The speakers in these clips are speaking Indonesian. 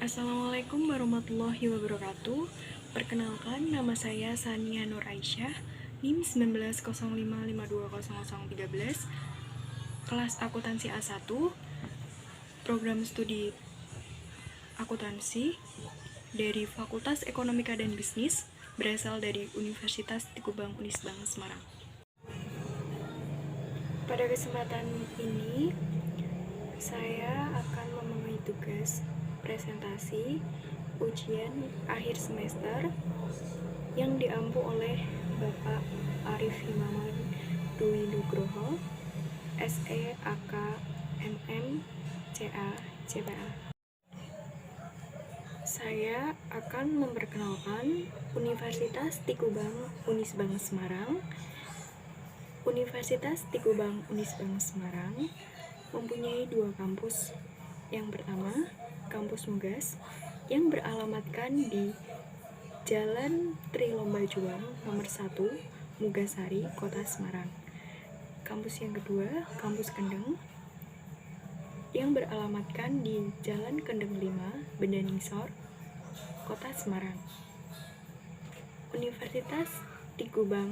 Assalamualaikum warahmatullahi wabarakatuh. Perkenalkan, nama saya Sania Nur Aisyah, NIM 1905520013, kelas akuntansi A1, program studi akuntansi dari Fakultas Ekonomika dan Bisnis, berasal dari Universitas Tikubang Unisbank Semarang. Pada kesempatan ini, saya akan memenuhi tugas presentasi ujian akhir semester yang diampu oleh Bapak Arif Himawan Dwi Nugroho, SE, AK, MM, CA, CPA. Saya akan memperkenalkan Universitas Tikubang Unisbank Semarang. Universitas Tikubang Unisbank Semarang mempunyai dua kampus. Yang pertama, Kampus Mugas, yang beralamatkan di Jalan Trilomba Juang nomor 1, Mugasari, Kota Semarang. Kampus yang kedua, Kampus Kendeng, yang beralamatkan di Jalan Kendeng 5, Bendaningsor, Kota Semarang. Universitas Tikubang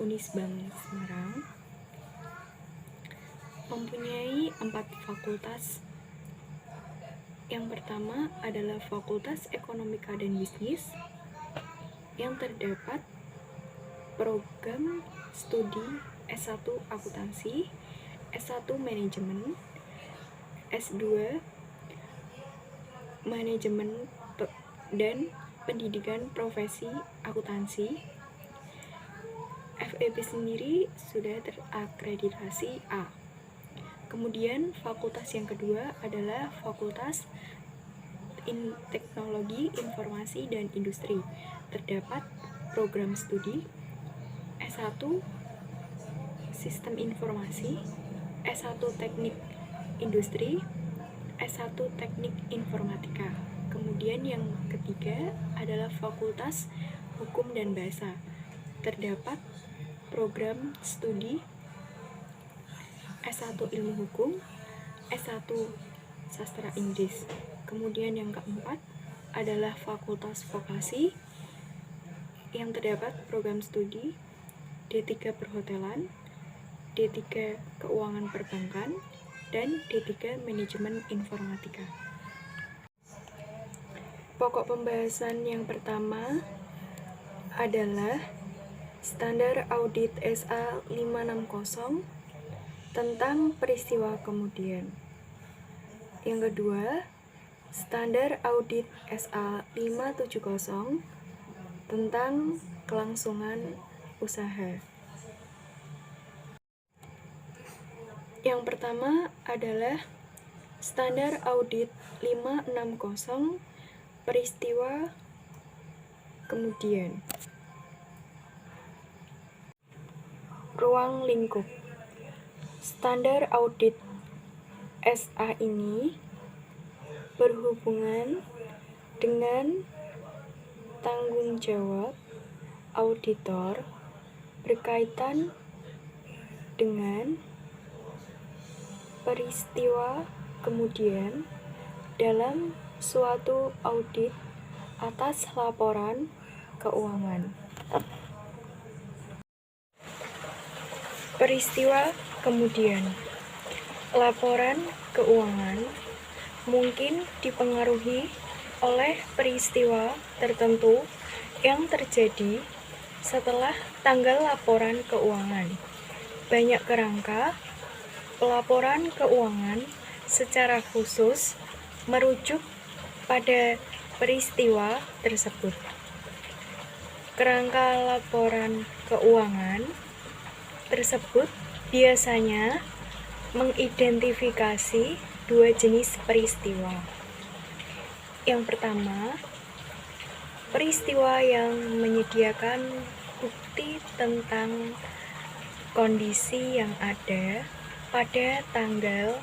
Unisbank Semarang mempunyai 4 fakultas. Yang pertama adalah Fakultas Ekonomika dan Bisnis, yang terdapat program studi S1 Akuntansi, S1 Manajemen, S2 Manajemen dan Pendidikan Profesi Akuntansi. FEB sendiri sudah terakreditasi A. Kemudian fakultas yang kedua adalah Fakultas Teknologi Informasi dan Industri. Terdapat program studi S1 Sistem Informasi, S1 Teknik Industri, S1 Teknik Informatika. Kemudian yang ketiga adalah Fakultas Hukum dan Bahasa. Terdapat program studi S1 Ilmu Hukum, S1 Sastra Inggris. Kemudian yang keempat adalah Fakultas Vokasi, yang terdapat program studi D3 Perhotelan, D3 Keuangan Perbankan, dan D3 Manajemen Informatika. Pokok pembahasan yang pertama adalah Standar Audit SA 560 tentang peristiwa kemudian. Yang kedua, Standar Audit SA 570 tentang kelangsungan usaha. Yang pertama adalah Standar Audit 560 peristiwa kemudian. Ruang lingkup. Standar Audit SA ini berhubungan dengan tanggung jawab auditor berkaitan dengan peristiwa kemudian dalam suatu audit atas laporan keuangan. Peristiwa kemudian, laporan keuangan mungkin dipengaruhi oleh peristiwa tertentu yang terjadi setelah tanggal laporan keuangan. Banyak kerangka pelaporan keuangan secara khusus merujuk pada peristiwa tersebut. Kerangka laporan keuangan tersebut biasanya mengidentifikasi dua jenis peristiwa. Yang pertama, peristiwa yang menyediakan bukti tentang kondisi yang ada pada tanggal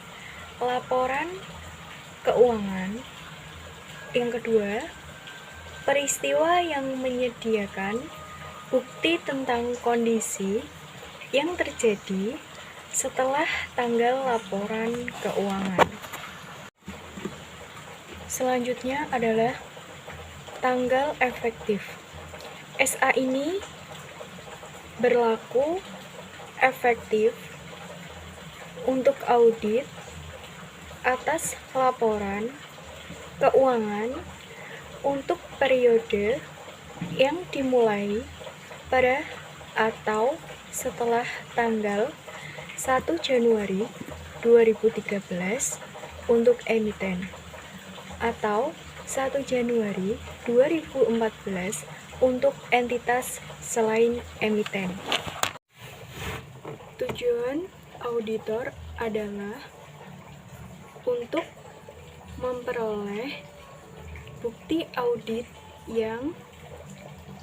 laporan keuangan. Yang kedua, peristiwa yang menyediakan bukti tentang kondisi yang terjadi setelah tanggal laporan keuangan. Selanjutnya adalah tanggal efektif. SA ini berlaku efektif untuk audit atas laporan keuangan untuk periode yang dimulai pada atau setelah tanggal 1 Januari 2013 untuk emiten atau 1 Januari 2014 untuk entitas selain emiten. Tujuan auditor adalah untuk memperoleh bukti audit yang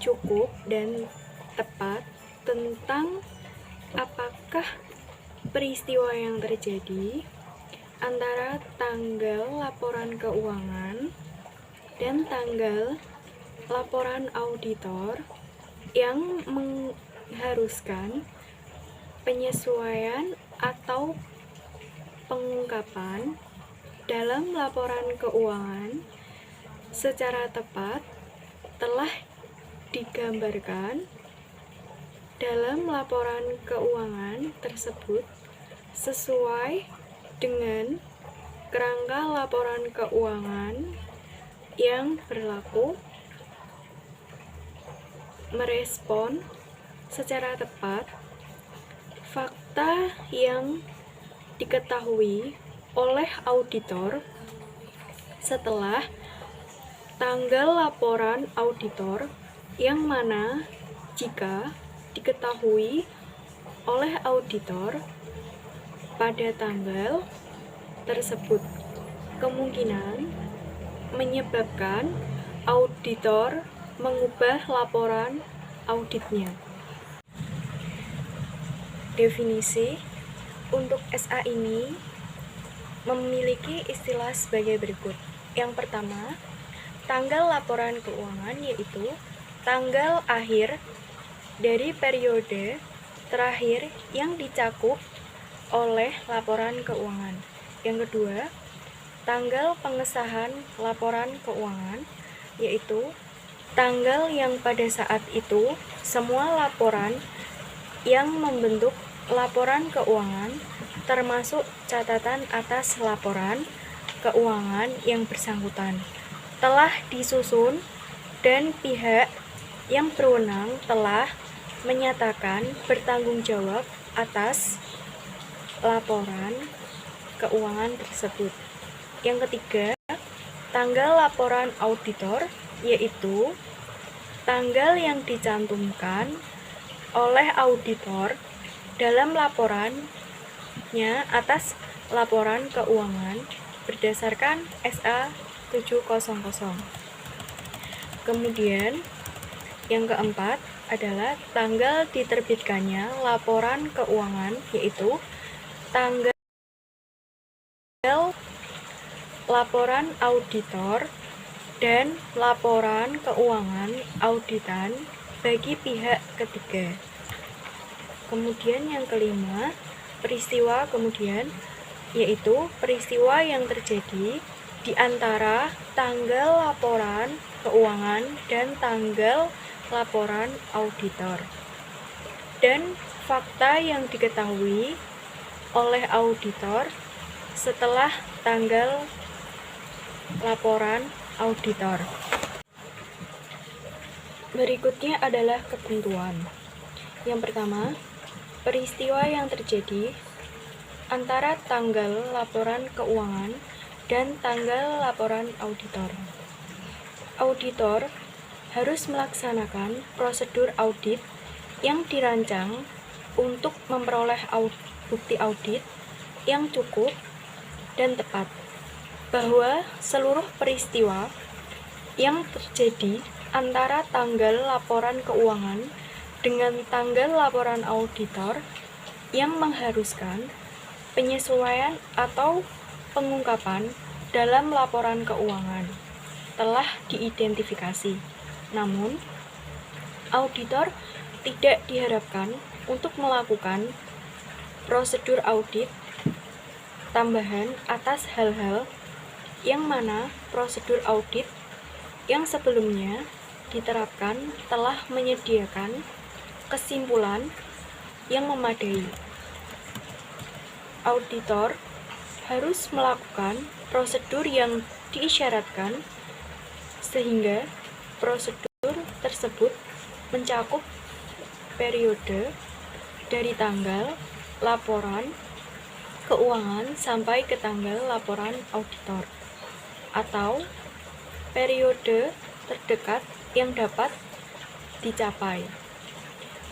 cukup dan tepat tentang apakah peristiwa yang terjadi antara tanggal laporan keuangan dan tanggal laporan auditor yang mengharuskan penyesuaian atau pengungkapan dalam laporan keuangan secara tepat telah digambarkan dalam laporan keuangan tersebut sesuai dengan kerangka laporan keuangan yang berlaku, merespon secara tepat fakta yang diketahui oleh auditor setelah tanggal laporan auditor, yang mana jika diketahui oleh auditor pada tanggal tersebut kemungkinan menyebabkan auditor mengubah laporan auditnya. Definisi untuk SA ini memiliki istilah sebagai berikut. Yang pertama, tanggal laporan keuangan yaitu tanggal akhir dari periode terakhir yang dicakup oleh laporan keuangan. Yang kedua, tanggal pengesahan laporan keuangan yaitu tanggal yang pada saat itu semua laporan yang membentuk laporan keuangan termasuk catatan atas laporan keuangan yang bersangkutan telah disusun dan pihak yang berwenang telah menyatakan bertanggung jawab atas laporan keuangan tersebut. Yang ketiga, tanggal laporan auditor yaitu tanggal yang dicantumkan oleh auditor dalam laporannya atas laporan keuangan berdasarkan SA 700. Kemudian yang keempat adalah tanggal diterbitkannya laporan keuangan yaitu tanggal laporan auditor dan laporan keuangan auditan bagi pihak ketiga. Kemudian yang kelima, peristiwa kemudian yaitu peristiwa yang terjadi di antara tanggal laporan keuangan dan tanggal laporan auditor, dan fakta yang diketahui oleh auditor setelah tanggal laporan auditor. Berikutnya adalah ketentuan. Yang pertama, peristiwa yang terjadi antara tanggal laporan keuangan dan tanggal laporan auditor. Auditor harus melaksanakan prosedur audit yang dirancang untuk memperoleh bukti audit yang cukup dan tepat, bahwa seluruh peristiwa yang terjadi antara tanggal laporan keuangan dengan tanggal laporan auditor yang mengharuskan penyesuaian atau pengungkapan dalam laporan keuangan telah diidentifikasi. Namun, auditor tidak diharapkan untuk melakukan prosedur audit tambahan atas hal-hal yang mana prosedur audit yang sebelumnya diterapkan telah menyediakan kesimpulan yang memadai. Auditor harus melakukan prosedur yang diisyaratkan sehingga prosedur tersebut mencakup periode dari tanggal laporan keuangan sampai ke tanggal laporan auditor atau periode terdekat yang dapat dicapai.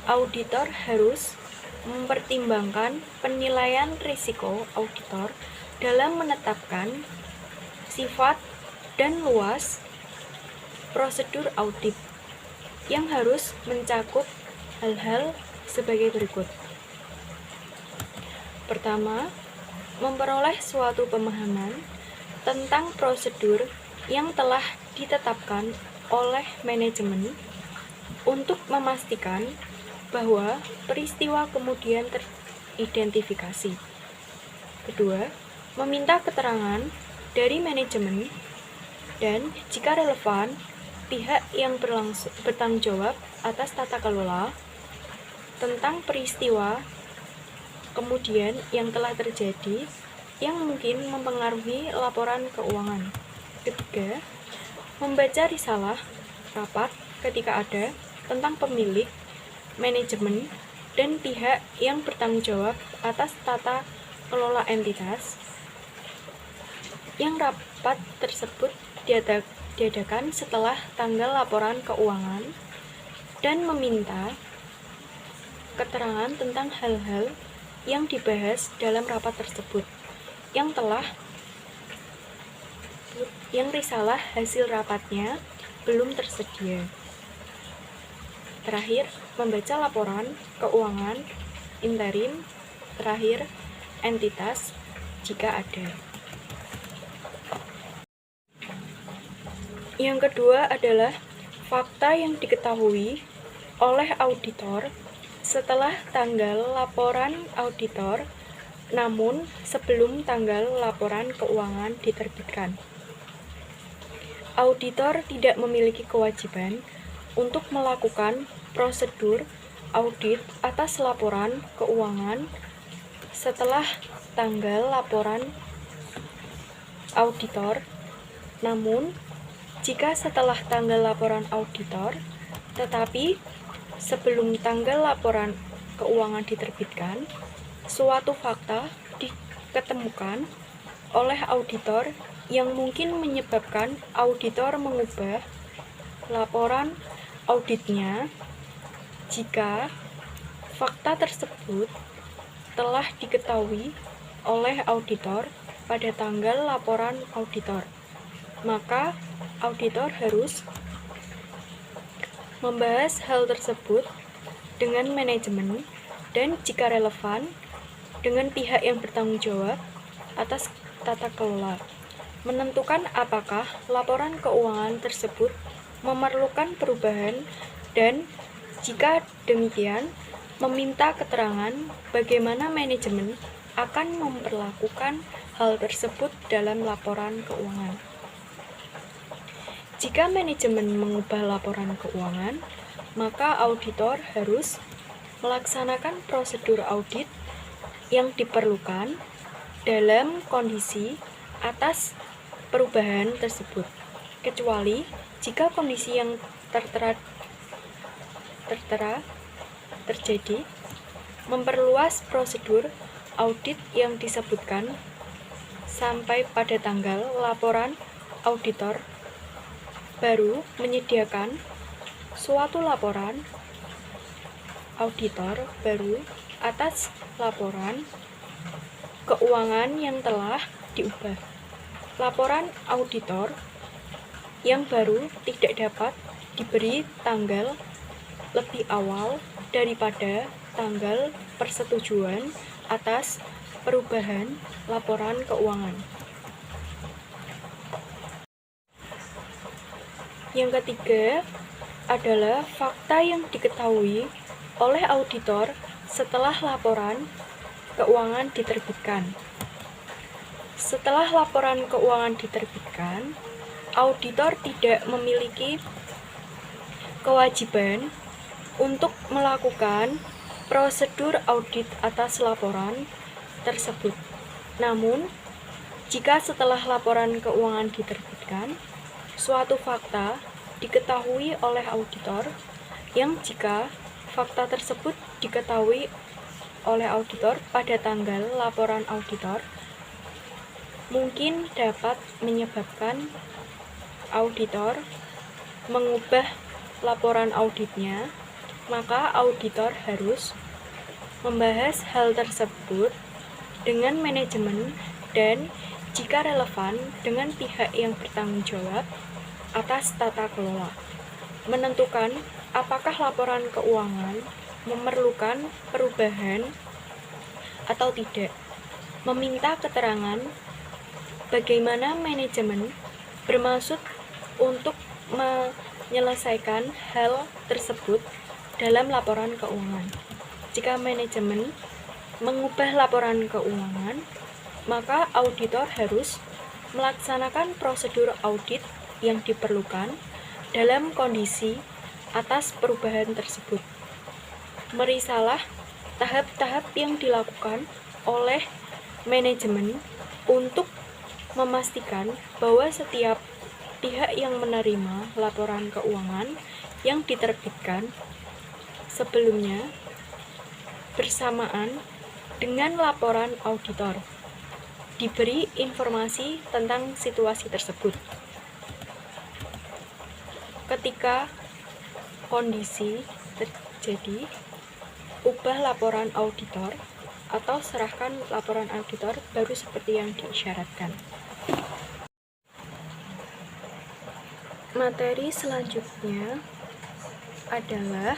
Auditor harus mempertimbangkan penilaian risiko auditor dalam menetapkan sifat dan luas prosedur audit yang harus mencakup hal-hal sebagai berikut. Pertama, memperoleh suatu pemahaman tentang prosedur yang telah ditetapkan oleh manajemen untuk memastikan bahwa peristiwa kemudian teridentifikasi. Kedua, meminta keterangan dari manajemen dan jika relevan, pihak yang bertanggung jawab atas tata kelola tentang peristiwa kemudian yang telah terjadi yang mungkin mempengaruhi laporan keuangan. Ketiga, membaca risalah rapat ketika ada tentang pemilik, manajemen, dan pihak yang bertanggung jawab atas tata kelola entitas yang rapat tersebut diadakan setelah tanggal laporan keuangan dan meminta keterangan tentang hal-hal yang dibahas dalam rapat tersebut yang risalah hasil rapatnya belum tersedia. Terakhir, membaca laporan keuangan interim terakhir entitas jika ada. Yang kedua adalah fakta yang diketahui oleh auditor setelah tanggal laporan auditor, namun sebelum tanggal laporan keuangan diterbitkan. Auditor tidak memiliki kewajiban untuk melakukan prosedur audit atas laporan keuangan setelah tanggal laporan auditor, namun jika setelah tanggal laporan auditor, tetapi sebelum tanggal laporan keuangan diterbitkan, suatu fakta diketemukan oleh auditor yang mungkin menyebabkan auditor mengubah laporan auditnya jika fakta tersebut telah diketahui oleh auditor pada tanggal laporan auditor, maka auditor harus membahas hal tersebut dengan manajemen dan jika relevan dengan pihak yang bertanggung jawab atas tata kelola, menentukan apakah laporan keuangan tersebut memerlukan perubahan dan jika demikian meminta keterangan bagaimana manajemen akan memperlakukan hal tersebut dalam laporan keuangan. Jika manajemen mengubah laporan keuangan, maka auditor harus melaksanakan prosedur audit yang diperlukan dalam kondisi atas perubahan tersebut, kecuali jika kondisi yang tertera terjadi memperluas prosedur audit yang disebutkan sampai pada tanggal laporan auditor baru menyediakan suatu laporan auditor baru atas laporan keuangan yang telah diubah. Laporan auditor yang baru tidak dapat diberi tanggal lebih awal daripada tanggal persetujuan atas perubahan laporan keuangan. Yang ketiga adalah fakta yang diketahui oleh auditor setelah laporan keuangan diterbitkan. Setelah laporan keuangan diterbitkan, auditor tidak memiliki kewajiban untuk melakukan prosedur audit atas laporan tersebut. Namun, jika setelah laporan keuangan diterbitkan, suatu fakta diketahui oleh auditor, yang jika fakta tersebut diketahui oleh auditor pada tanggal laporan auditor, mungkin dapat menyebabkan auditor mengubah laporan auditnya, maka auditor harus membahas hal tersebut dengan manajemen dan jika relevan dengan pihak yang bertanggung jawab atas tata kelola, menentukan apakah laporan keuangan memerlukan perubahan atau tidak, meminta keterangan bagaimana manajemen bermaksud untuk menyelesaikan hal tersebut dalam laporan keuangan. Jika manajemen mengubah laporan keuangan, maka auditor harus melaksanakan prosedur audit yang diperlukan dalam kondisi atas perubahan tersebut. Merisalah tahap-tahap yang dilakukan oleh manajemen untuk memastikan bahwa setiap pihak yang menerima laporan keuangan yang diterbitkan sebelumnya bersamaan dengan laporan auditor diberi informasi tentang situasi tersebut. Ketika kondisi terjadi, ubah laporan auditor atau serahkan laporan auditor baru seperti yang diisyaratkan. Materi selanjutnya adalah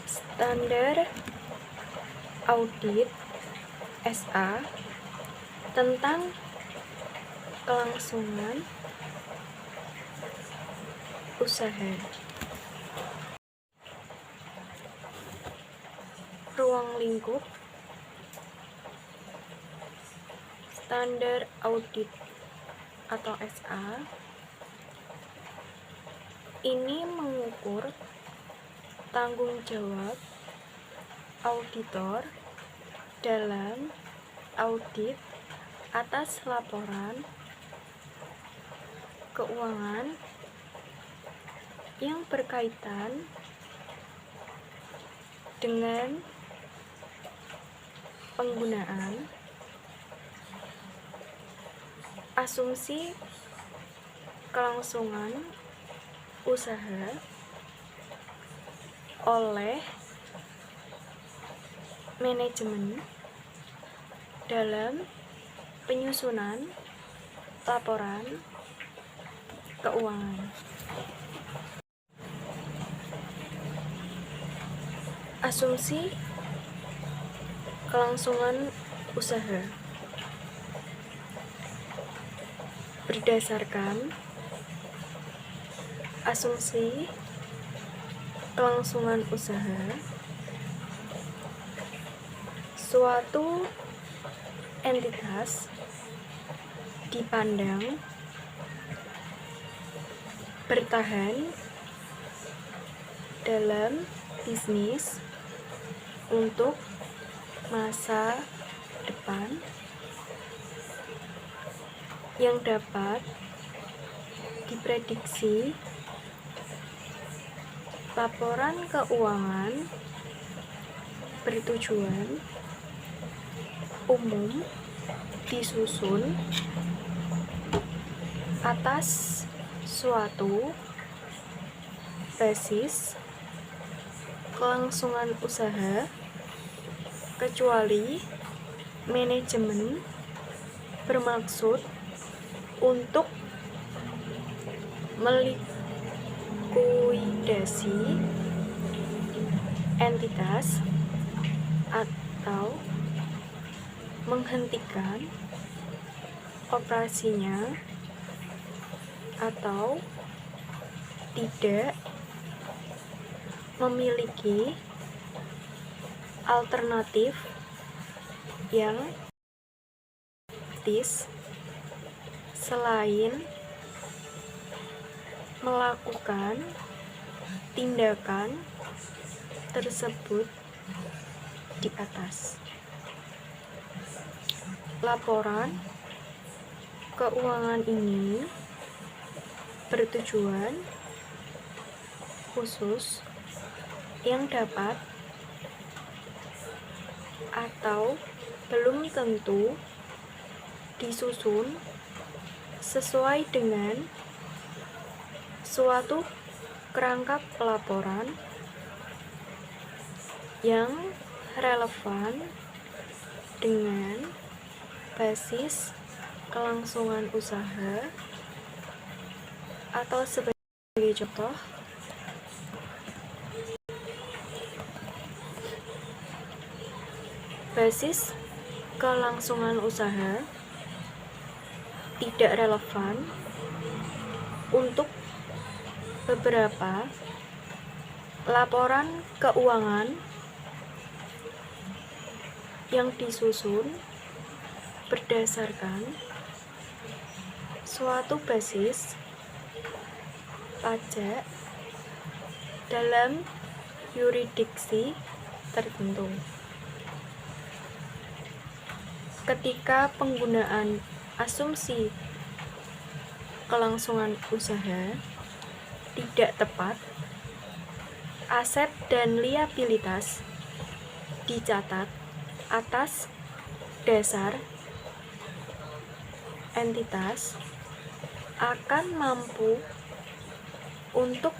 standar audit SA tentang kelangsungan usaha. Ruang lingkup standar audit atau SA ini mengukur tanggung jawab auditor dalam audit atas laporan keuangan yang berkaitan dengan penggunaan asumsi kelangsungan usaha oleh manajemen dalam penyusunan laporan keuangan. Asumsi kelangsungan usaha berdasarkan asumsi kelangsungan usaha, suatu entitas dipandang bertahan dalam bisnis untuk masa depan yang dapat diprediksi laporan keuangan bertujuan umum disusun atas suatu basis kelangsungan usaha kecuali manajemen bermaksud untuk melikuidasi entitas atau menghentikan operasinya atau tidak memiliki alternatif yang otomatis selain melakukan tindakan tersebut di atas. Laporan keuangan ini bertujuan khusus yang dapat atau belum tentu disusun sesuai dengan suatu kerangka pelaporan yang relevan dengan basis kelangsungan usaha, atau sebagai contoh, basis kelangsungan usaha tidak relevan untuk beberapa laporan keuangan yang disusun berdasarkan suatu basis pajak dalam yurisdiksi tertentu. Ketika penggunaan asumsi kelangsungan usaha tidak tepat, aset dan liabilitas dicatat atas dasar entitas akan mampu untuk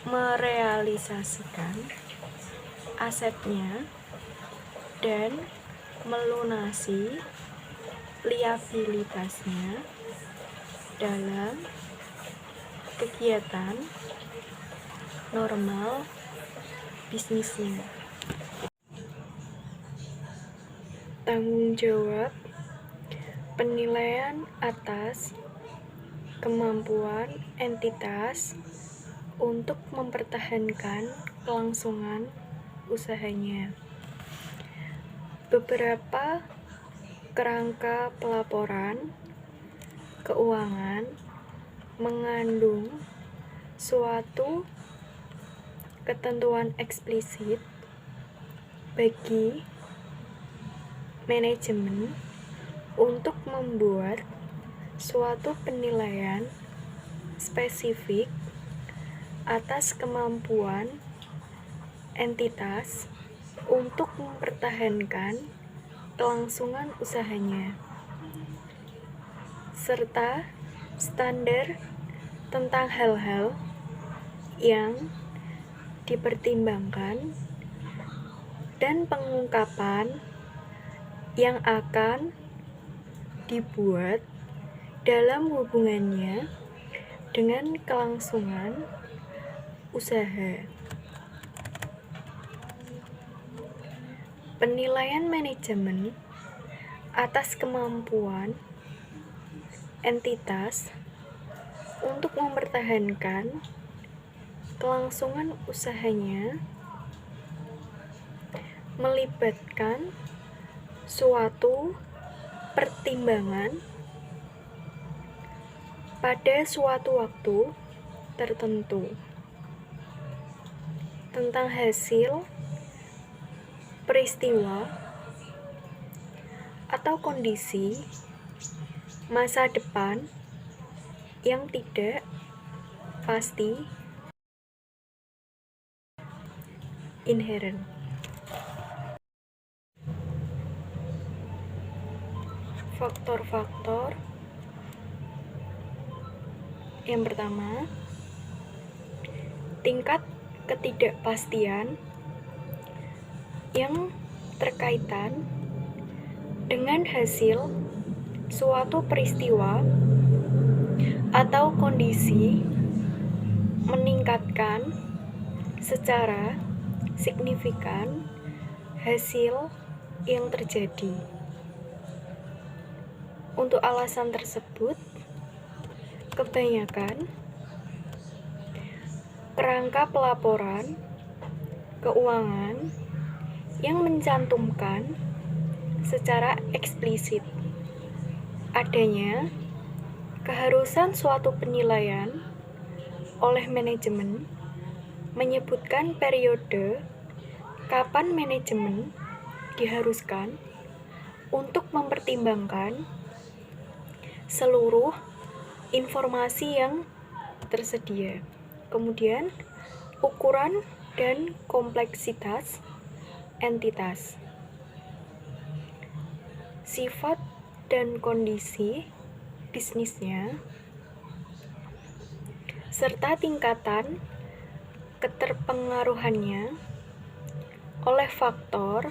merealisasikan asetnya dan melunasi liabilitasnya dalam kegiatan normal bisnisnya. Tanggung jawab penilaian atas kemampuan entitas untuk mempertahankan kelangsungan usahanya. Beberapa kerangka pelaporan keuangan mengandung suatu ketentuan eksplisit bagi manajemen untuk membuat suatu penilaian spesifik atas kemampuan entitas untuk mempertahankan kelangsungan usahanya, serta standar tentang hal-hal yang dipertimbangkan dan pengungkapan yang akan dibuat dalam hubungannya dengan kelangsungan usaha. Penilaian manajemen atas kemampuan entitas untuk mempertahankan kelangsungan usahanya melibatkan suatu pertimbangan pada suatu waktu tertentu tentang hasil peristiwa atau kondisi masa depan yang tidak pasti inheren. Faktor-faktor yang pertama, tingkat ketidakpastian yang terkaitan dengan hasil suatu peristiwa atau kondisi meningkatkan secara signifikan hasil yang terjadi. Untuk alasan tersebut, kebanyakan kerangka pelaporan keuangan yang mencantumkan secara eksplisit adanya keharusan suatu penilaian oleh manajemen menyebutkan periode kapan manajemen diharuskan untuk mempertimbangkan seluruh informasi yang tersedia. Kemudian, ukuran dan kompleksitas entitas, sifat dan kondisi bisnisnya, serta tingkatan keterpengaruhannya oleh faktor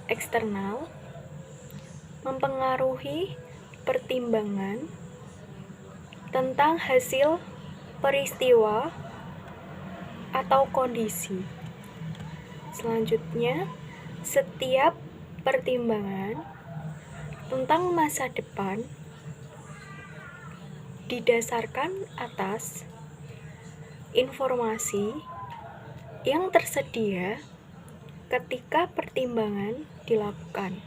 eksternal mempengaruhi pertimbangan tentang hasil peristiwa atau kondisi. Selanjutnya, setiap pertimbangan tentang masa depan didasarkan atas informasi yang tersedia ketika pertimbangan dilakukan.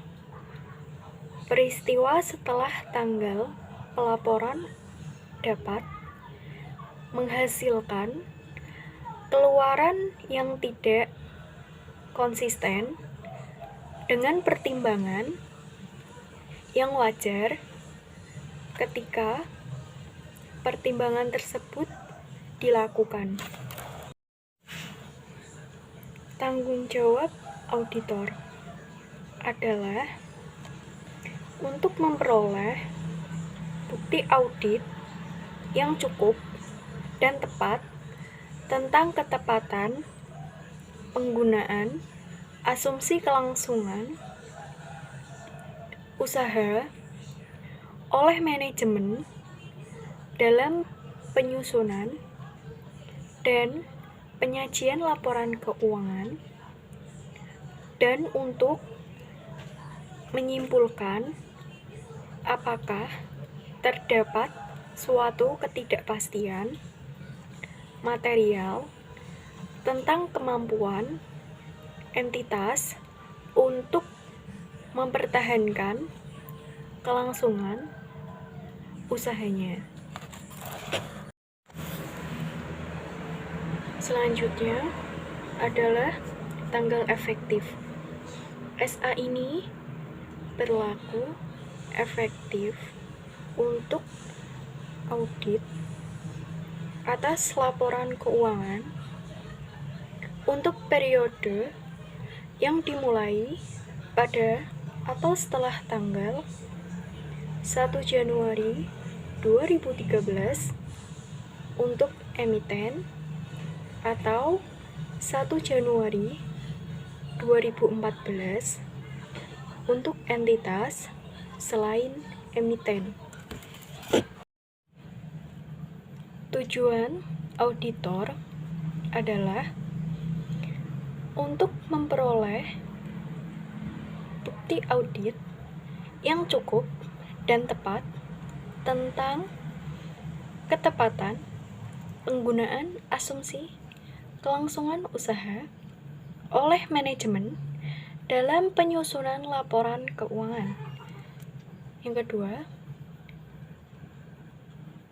Peristiwa setelah tanggal pelaporan dapat menghasilkan keluaran yang tidak konsisten dengan pertimbangan yang wajar ketika pertimbangan tersebut dilakukan. Tanggung jawab auditor adalah untuk memperoleh bukti audit yang cukup dan tepat tentang ketepatan penggunaan asumsi kelangsungan usaha oleh manajemen dalam penyusunan dan penyajian laporan keuangan, dan untuk menyimpulkan apakah terdapat suatu ketidakpastian material tentang kemampuan entitas untuk mempertahankan kelangsungan usahanya. Selanjutnya adalah tanggal efektif. SA ini berlaku efektif untuk audit atas laporan keuangan untuk periode yang dimulai pada atau setelah tanggal 1 Januari 2013 untuk emiten atau 1 Januari 2014 untuk entitas selain emiten. Tujuan auditor adalah untuk memperoleh bukti audit yang cukup dan tepat tentang ketepatan penggunaan asumsi kelangsungan usaha oleh manajemen dalam penyusunan laporan keuangan. Yang kedua,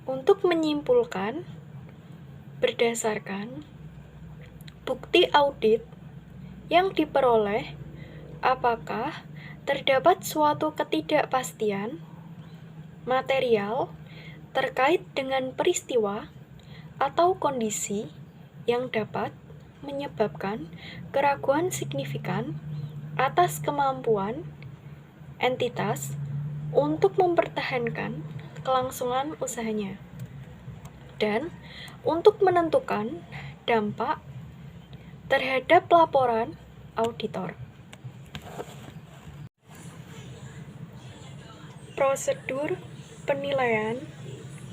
untuk menyimpulkan berdasarkan bukti audit yang diperoleh apakah terdapat suatu ketidakpastian material terkait dengan peristiwa atau kondisi yang dapat menyebabkan keraguan signifikan atas kemampuan entitas untuk mempertahankan kelangsungan usahanya, dan untuk menentukan dampak terhadap laporan auditor. Prosedur penilaian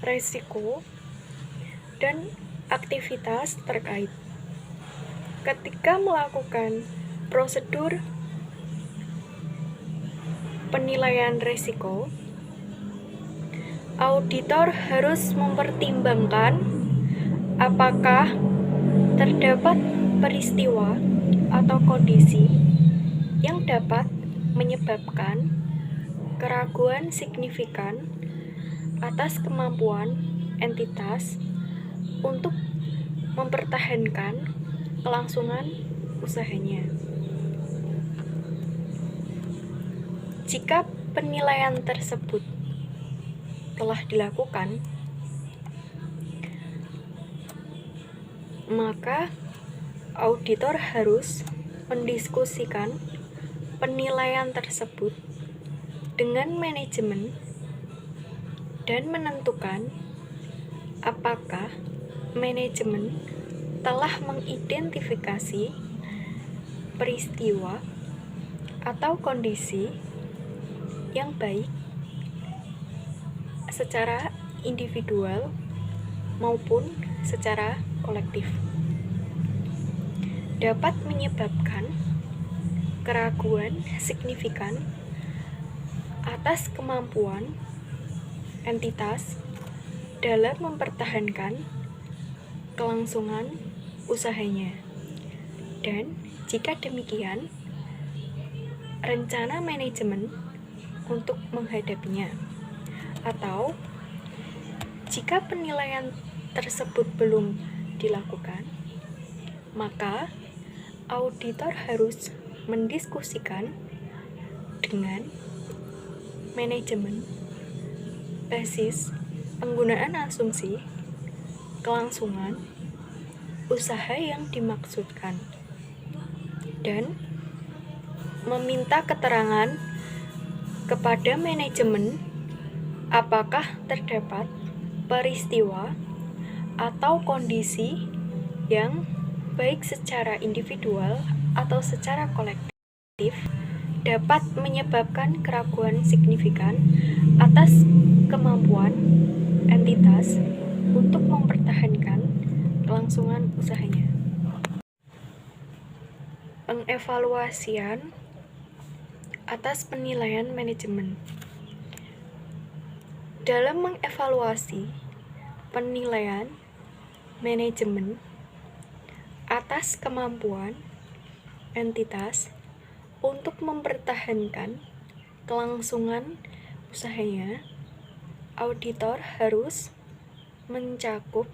risiko dan aktivitas terkait. Ketika melakukan prosedur penilaian risiko, auditor harus mempertimbangkan apakah terdapat peristiwa atau kondisi yang dapat menyebabkan keraguan signifikan atas kemampuan entitas untuk mempertahankan kelangsungan usahanya. Jika penilaian tersebut telah dilakukan, maka auditor harus mendiskusikan penilaian tersebut dengan manajemen dan menentukan apakah manajemen telah mengidentifikasi peristiwa atau kondisi yang baik secara individual maupun secara kolektif dapat menyebabkan keraguan signifikan atas kemampuan entitas dalam mempertahankan kelangsungan usahanya. Dan jika demikian, rencana manajemen untuk menghadapinya. Atau jika penilaian tersebut belum dilakukan, maka auditor harus mendiskusikan dengan manajemen basis penggunaan asumsi kelangsungan usaha yang dimaksudkan dan meminta keterangan kepada manajemen apakah terdapat peristiwa atau kondisi yang baik secara individual atau secara kolektif dapat menyebabkan keraguan signifikan atas kemampuan entitas untuk mempertahankan kelangsungan usahanya. Pengevaluasian atas penilaian manajemen. Dalam mengevaluasi penilaian manajemen atas kemampuan entitas untuk mempertahankan kelangsungan usahanya, auditor harus mencakup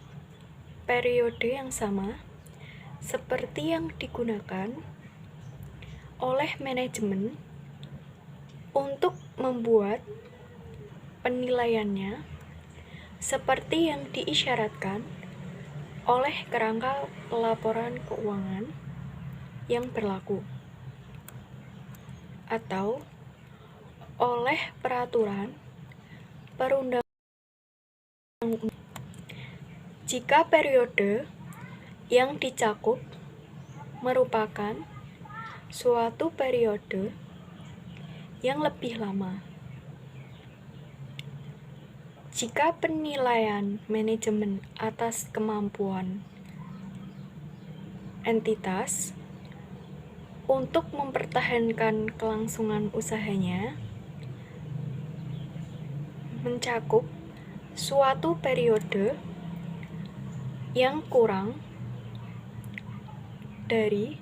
periode yang sama seperti yang digunakan oleh manajemen untuk membuat penilaiannya seperti yang diisyaratkan oleh kerangka laporan keuangan yang berlaku atau oleh peraturan perundang-undangan. Jika periode yang dicakup merupakan suatu periode yang lebih lama. Jika penilaian manajemen atas kemampuan entitas untuk mempertahankan kelangsungan usahanya mencakup suatu periode yang kurang dari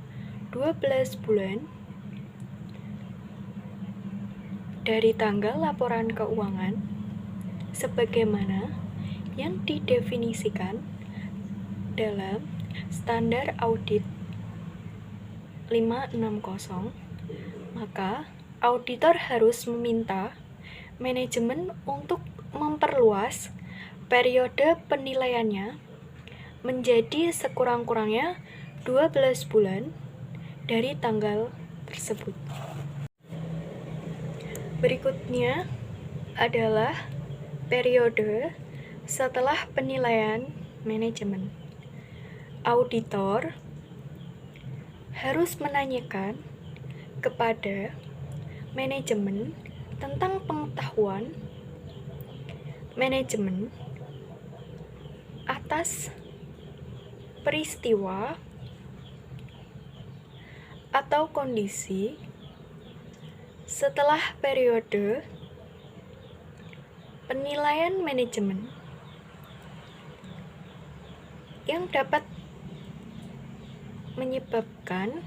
12 bulan dari tanggal laporan keuangan sebagaimana yang didefinisikan dalam standar audit 560, maka auditor harus meminta manajemen untuk memperluas periode penilaiannya menjadi sekurang-kurangnya 12 bulan dari tanggal tersebut. Berikutnya adalah periode setelah penilaian manajemen. Auditor harus menanyakan kepada manajemen tentang pengetahuan manajemen atas peristiwa atau kondisi setelah periode penilaian manajemen yang dapat menyebabkan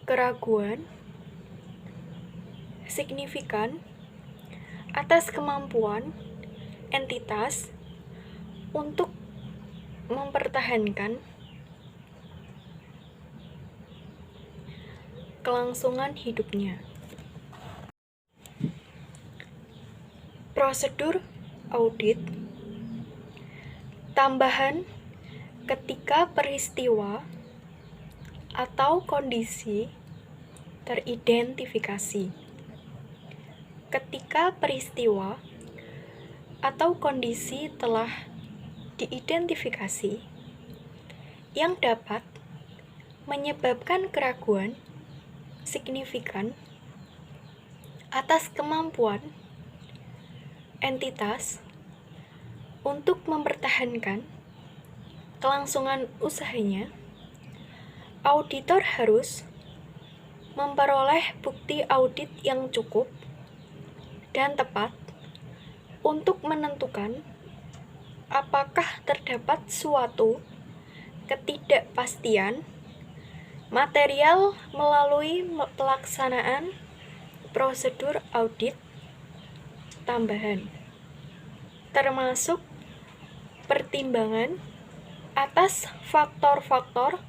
keraguan signifikan atas kemampuan entitas untuk mempertahankan kelangsungan hidupnya. Prosedur audit tambahan ketika peristiwa atau kondisi teridentifikasi. Ketika peristiwa atau kondisi telah diidentifikasi yang dapat menyebabkan keraguan signifikan atas kemampuan entitas untuk mempertahankan kelangsungan usahanya, auditor harus memperoleh bukti audit yang cukup dan tepat untuk menentukan apakah terdapat suatu ketidakpastian material melalui pelaksanaan prosedur audit tambahan, termasuk pertimbangan atas faktor-faktor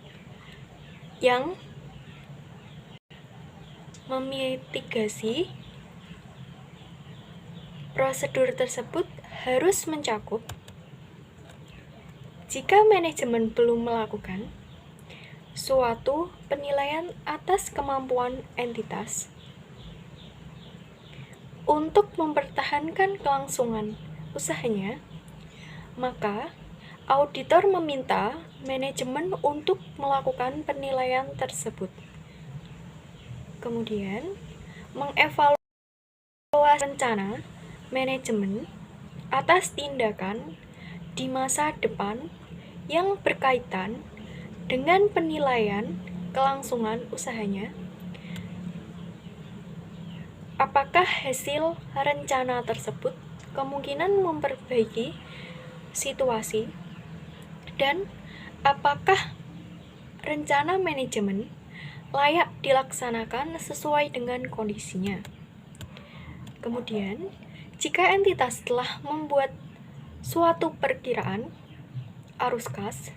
yang memitigasi prosedur tersebut harus mencakup jika manajemen belum melakukan suatu penilaian atas kemampuan entitas untuk mempertahankan kelangsungan usahanya, maka auditor meminta manajemen untuk melakukan penilaian tersebut. Kemudian, mengevaluasi rencana manajemen atas tindakan di masa depan yang berkaitan dengan penilaian kelangsungan usahanya. Apakah hasil rencana tersebut kemungkinan memperbaiki situasi, dan apakah rencana manajemen layak dilaksanakan sesuai dengan kondisinya. Kemudian, jika entitas telah membuat suatu perkiraan arus kas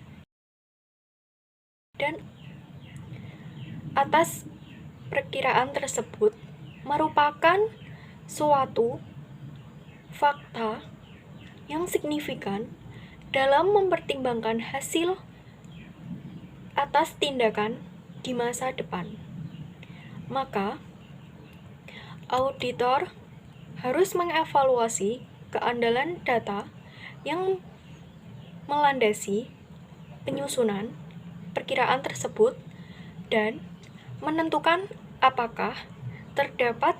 dan atas perkiraan tersebut merupakan suatu fakta yang signifikan dalam mempertimbangkan hasil atas tindakan di masa depan, maka auditor harus mengevaluasi keandalan data yang melandasi penyusunan perkiraan tersebut dan menentukan apakah terdapat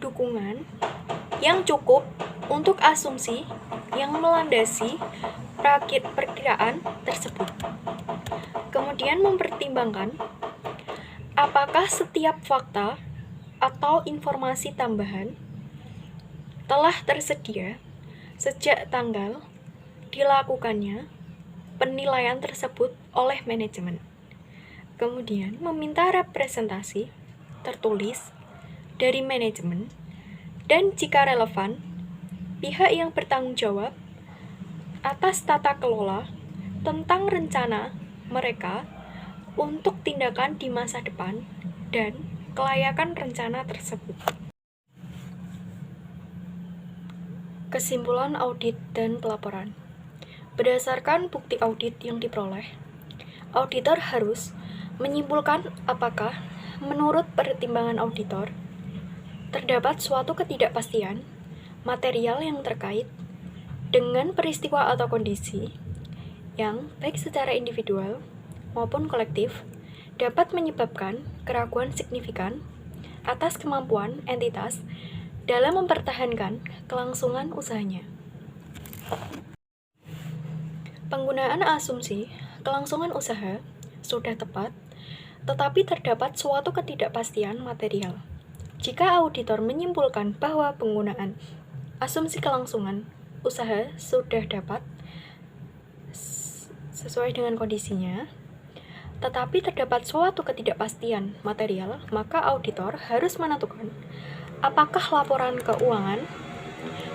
dukungan yang cukup untuk asumsi yang melandasi perkiraan tersebut. Kemudian mempertimbangkan apakah setiap fakta atau informasi tambahan telah tersedia sejak tanggal dilakukannya penilaian tersebut oleh manajemen. Kemudian meminta representasi tertulis dari manajemen dan jika relevan, pihak yang bertanggung jawab atas tata kelola tentang rencana mereka untuk tindakan di masa depan dan kelayakan rencana tersebut. Kesimpulan audit dan pelaporan. Berdasarkan bukti audit yang diperoleh, auditor harus menyimpulkan apakah menurut pertimbangan auditor terdapat suatu ketidakpastian material yang terkait dengan peristiwa atau kondisi yang baik secara individual maupun kolektif dapat menyebabkan keraguan signifikan atas kemampuan entitas dalam mempertahankan kelangsungan usahanya. Penggunaan asumsi kelangsungan usaha sudah tepat, tetapi terdapat suatu ketidakpastian material. Jika auditor menyimpulkan bahwa penggunaan asumsi kelangsungan usaha sudah dapat sesuai dengan kondisinya, tetapi terdapat suatu ketidakpastian material, maka auditor harus menentukan apakah laporan keuangan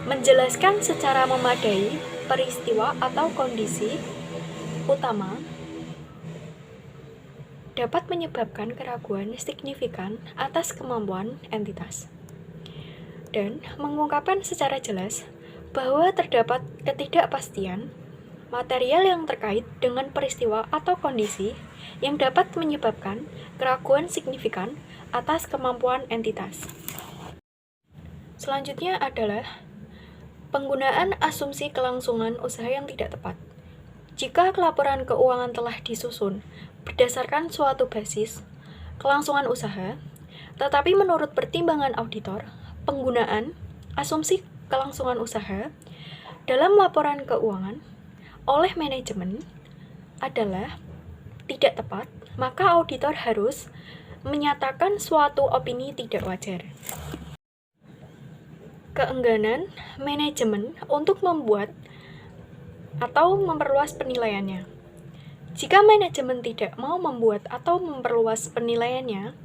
menjelaskan secara memadai peristiwa atau kondisi utama dapat menyebabkan keraguan signifikan atas kemampuan entitas, dan mengungkapkan secara jelas bahwa terdapat ketidakpastian material yang terkait dengan peristiwa atau kondisi yang dapat menyebabkan keraguan signifikan atas kemampuan entitas. Selanjutnya adalah penggunaan asumsi kelangsungan usaha yang tidak tepat. Jika laporan keuangan telah disusun berdasarkan suatu basis kelangsungan usaha, tetapi menurut pertimbangan auditor, penggunaan asumsi kelangsungan usaha dalam laporan keuangan oleh manajemen adalah tidak tepat, maka auditor harus menyatakan suatu opini tidak wajar. Keengganan manajemen untuk membuat atau memperluas penilaiannya. Jika manajemen tidak mau membuat atau memperluas penilaiannya,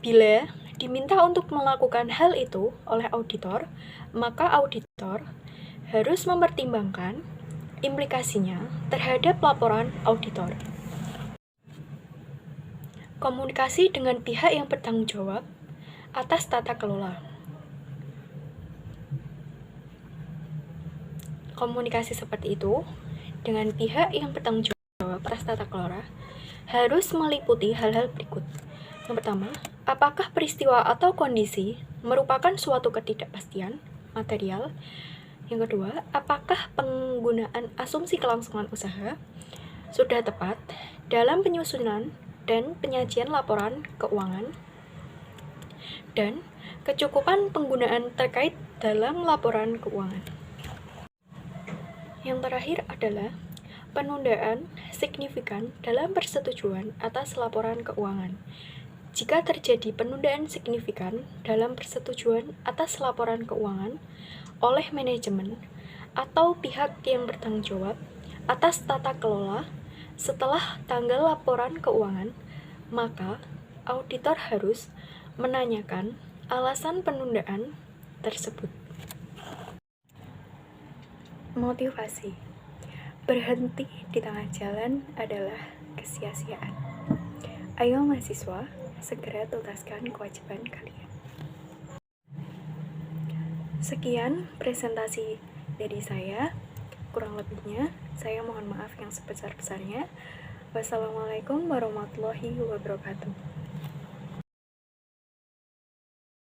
bila diminta untuk melakukan hal itu oleh auditor, maka auditor harus mempertimbangkan implikasinya terhadap laporan auditor. Komunikasi dengan pihak yang bertanggung jawab atas tata kelola. Komunikasi seperti itu dengan pihak yang bertanggung jawab atas tata kelola harus meliputi hal-hal berikut. Yang pertama, apakah peristiwa atau kondisi merupakan suatu ketidakpastian material? Yang kedua, apakah penggunaan asumsi kelangsungan usaha sudah tepat dalam penyusunan dan penyajian laporan keuangan? Dan kecukupan penggunaan terkait dalam laporan keuangan. Yang terakhir adalah penundaan signifikan dalam persetujuan atas laporan keuangan. Jika terjadi penundaan signifikan dalam persetujuan atas laporan keuangan oleh manajemen atau pihak yang bertanggung jawab atas tata kelola setelah tanggal laporan keuangan, maka auditor harus menanyakan alasan penundaan tersebut. Motivasi. Berhenti di tengah jalan adalah kesia-siaan. Ayo mahasiswa, segera tuntaskan kewajiban kalian. Sekian presentasi dari saya. Kurang lebihnya, saya mohon maaf yang sebesar-besarnya. Wassalamualaikum warahmatullahi wabarakatuh.